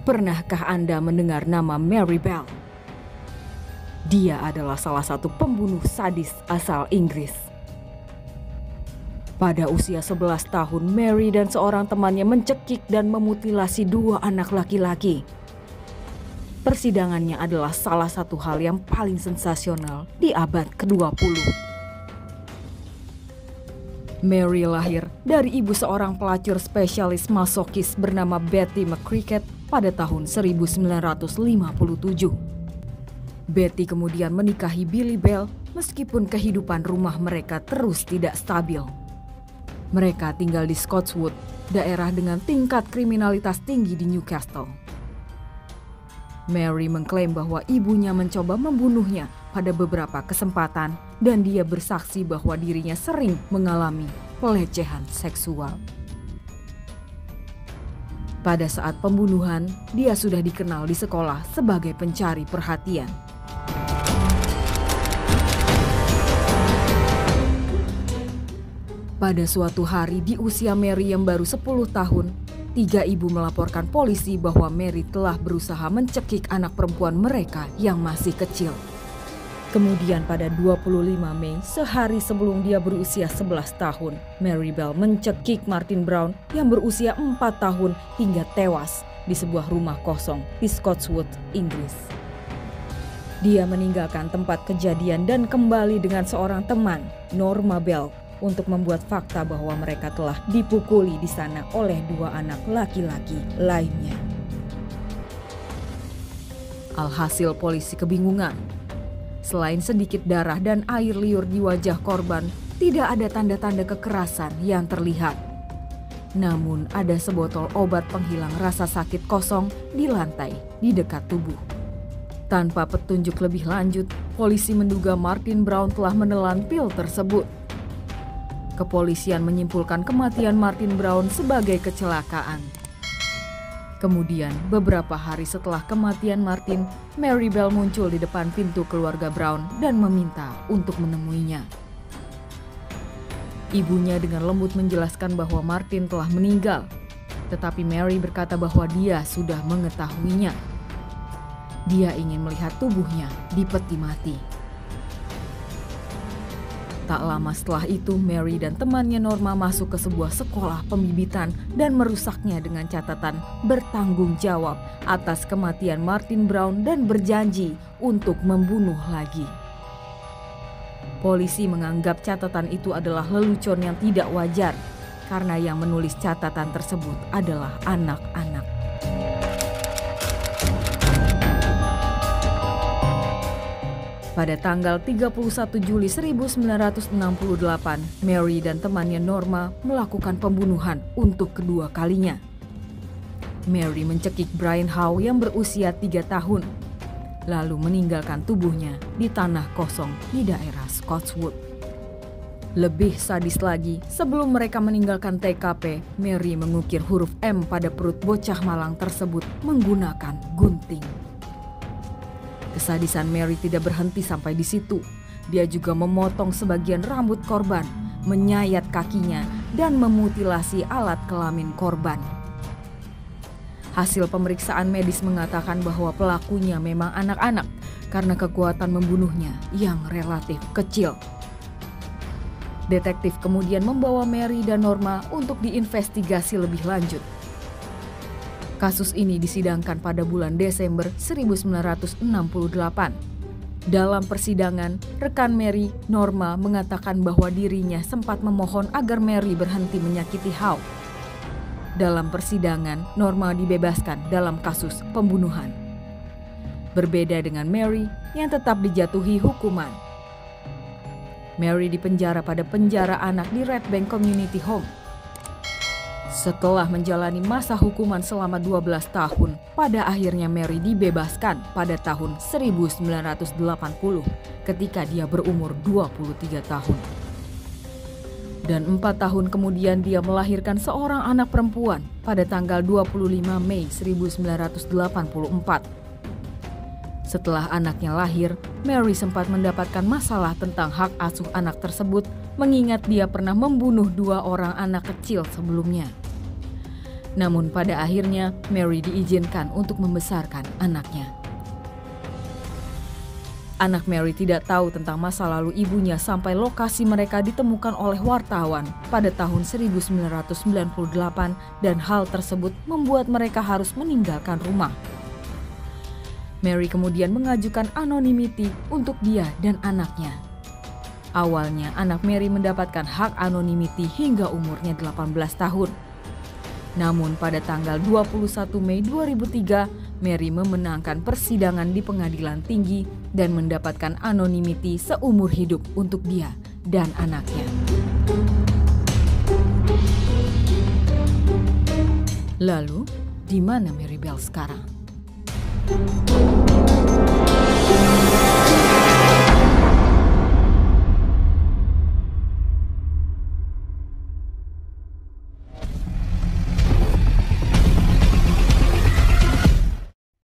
Pernahkah Anda mendengar nama Mary Bell? Dia adalah salah satu pembunuh sadis asal Inggris. Pada usia 11 tahun, Mary dan seorang temannya mencekik dan memutilasi 2 anak laki-laki. Persidangannya adalah salah satu hal yang paling sensasional di abad ke-20. Mary lahir dari ibu seorang pelacur spesialis masokis bernama Betty McCricket pada tahun 1957. Betty kemudian menikahi Billy Bell meskipun kehidupan rumah mereka terus tidak stabil. Mereka tinggal di Scotswood, daerah dengan tingkat kriminalitas tinggi di Newcastle. Mary mengklaim bahwa ibunya mencoba membunuhnya pada beberapa kesempatan dan dia bersaksi bahwa dirinya sering mengalami pelecehan seksual. Pada saat pembunuhan, dia sudah dikenal di sekolah sebagai pencari perhatian. Pada suatu hari di usia Mary yang baru 10 tahun, 3 ibu melaporkan polisi bahwa Mary telah berusaha mencekik anak perempuan mereka yang masih kecil. Kemudian pada 25 Mei, sehari sebelum dia berusia 11 tahun, Mary Bell mencekik Martin Brown yang berusia 4 tahun hingga tewas di sebuah rumah kosong di Scotswood, Inggris. Dia meninggalkan tempat kejadian dan kembali dengan seorang teman, Norma Bell, untuk membuat fakta bahwa mereka telah dipukuli di sana oleh 2 anak laki-laki lainnya. Alhasil polisi kebingungan. Selain sedikit darah dan air liur di wajah korban, tidak ada tanda-tanda kekerasan yang terlihat. Namun ada sebotol obat penghilang rasa sakit kosong di lantai di dekat tubuh. Tanpa petunjuk lebih lanjut, polisi menduga Martin Brown telah menelan pil tersebut. Kepolisian menyimpulkan kematian Martin Brown sebagai kecelakaan. Kemudian, beberapa hari setelah kematian Martin, Mary Bell muncul di depan pintu keluarga Brown dan meminta untuk menemuinya. Ibunya dengan lembut menjelaskan bahwa Martin telah meninggal, tetapi Mary berkata bahwa dia sudah mengetahuinya. Dia ingin melihat tubuhnya di peti mati. Tak lama setelah itu, Mary dan temannya Norma masuk ke sebuah sekolah pembibitan dan merusaknya dengan catatan bertanggung jawab atas kematian Martin Brown dan berjanji untuk membunuh lagi. Polisi menganggap catatan itu adalah lelucon yang tidak wajar karena yang menulis catatan tersebut adalah anak-anak. Pada tanggal 31 Juli 1968, Mary dan temannya Norma melakukan pembunuhan untuk kedua kalinya. Mary mencekik Brian Howe yang berusia 3 tahun, lalu meninggalkan tubuhnya di tanah kosong di daerah Scotswood. Lebih sadis lagi, sebelum mereka meninggalkan TKP, Mary mengukir huruf M pada perut bocah malang tersebut menggunakan gunting. Kesadisan Mary tidak berhenti sampai di situ. Dia juga memotong sebagian rambut korban, menyayat kakinya, dan memutilasi alat kelamin korban. Hasil pemeriksaan medis mengatakan bahwa pelakunya memang anak-anak karena kekuatan membunuhnya yang relatif kecil. Detektif kemudian membawa Mary dan Norma untuk diinvestigasi lebih lanjut. Kasus ini disidangkan pada bulan Desember 1968. Dalam persidangan, rekan Mary, Norma, mengatakan bahwa dirinya sempat memohon agar Mary berhenti menyakiti Howe. Dalam persidangan, Norma dibebaskan dalam kasus pembunuhan. Berbeda dengan Mary yang tetap dijatuhi hukuman. Mary dipenjara pada penjara anak di Red Bank Community Home. Setelah menjalani masa hukuman selama 12 tahun, pada akhirnya Mary dibebaskan pada tahun 1980 ketika dia berumur 23 tahun. Dan 4 tahun kemudian dia melahirkan seorang anak perempuan pada tanggal 25 Mei 1984. Setelah anaknya lahir, Mary sempat mendapatkan masalah tentang hak asuh anak tersebut mengingat dia pernah membunuh 2 orang anak kecil sebelumnya. Namun pada akhirnya Mary diizinkan untuk membesarkan anaknya. Anak Mary tidak tahu tentang masa lalu ibunya sampai lokasi mereka ditemukan oleh wartawan pada tahun 1998 dan hal tersebut membuat mereka harus meninggalkan rumah. Mary kemudian mengajukan anonymity untuk dia dan anaknya. Awalnya anak Mary mendapatkan hak anonymity hingga umurnya 18 tahun. Namun pada tanggal 21 Mei 2003, Mary memenangkan persidangan di pengadilan tinggi dan mendapatkan anonymity seumur hidup untuk dia dan anaknya. Lalu, di mana Mary Bell sekarang?